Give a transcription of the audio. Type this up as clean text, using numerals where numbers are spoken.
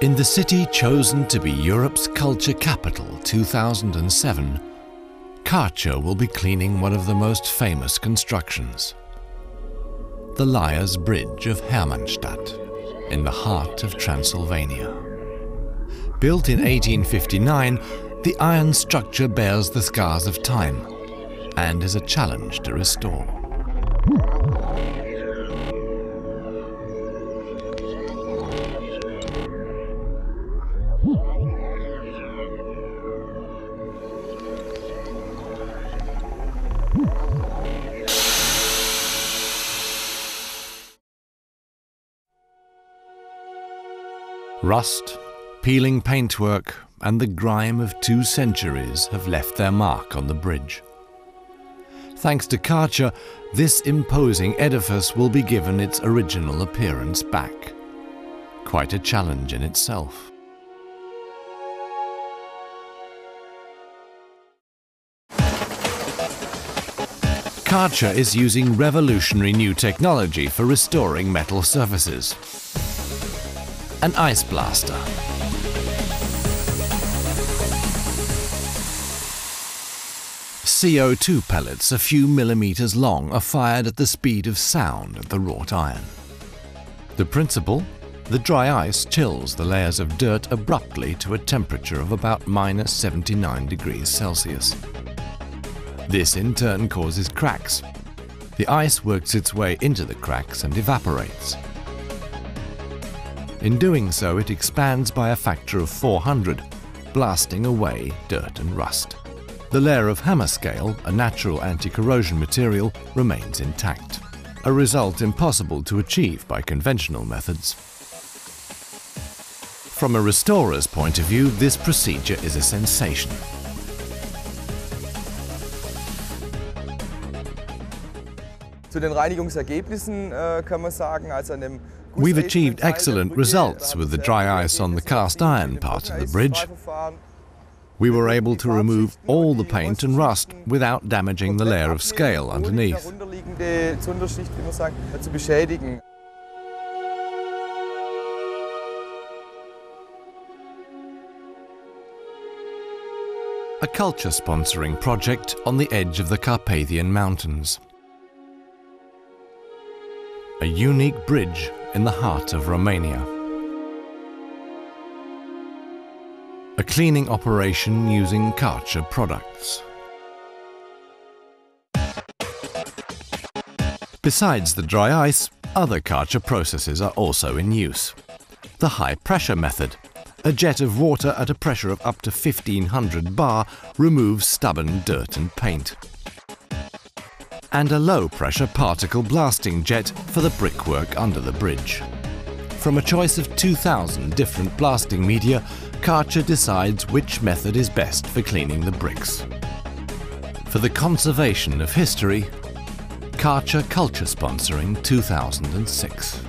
In the city chosen to be Europe's Culture Capital 2007, Karcher will be cleaning one of the most famous constructions, the Liar's Bridge of Hermannstadt, in the heart of Transylvania. Built in 1859, the iron structure bears the scars of time and is a challenge to restore. Rust, peeling paintwork, and the grime of 2 centuries have left their mark on the bridge. Thanks to Karcher, this imposing edifice will be given its original appearance back. Quite a challenge in itself. Karcher is using revolutionary new technology for restoring metal surfaces. An ice blaster. CO2 pellets a few millimeters long are fired at the speed of sound at the wrought iron. The principle? The dry ice chills the layers of dirt abruptly to a temperature of about -79 degrees Celsius. This in turn causes cracks. The ice works its way into the cracks and evaporates. In doing so, it expands by a factor of 400, blasting away dirt and rust. The layer of hammer scale, a natural anti-corrosion material, remains intact, a result impossible to achieve by conventional methods. From a restorer's point of view, this procedure is a sensation. Zu den Reinigungsergebnissen kann man sagen, also an dem We've achieved excellent results with the dry ice on the cast iron part of the bridge. We were able to remove all the paint and rust without damaging the layer of scale underneath. A culture sponsoring project on the edge of the Carpathian Mountains. A unique bridge in the heart of Romania. A cleaning operation using Karcher products. Besides the dry ice, other Karcher processes are also in use. The high-pressure method. A jet of water at a pressure of up to 1500 bar removes stubborn dirt and paint. And a low-pressure particle blasting jet for the brickwork under the bridge. From a choice of 2,000 different blasting media, Karcher decides which method is best for cleaning the bricks. For the conservation of history, Karcher Culture Sponsoring 2006.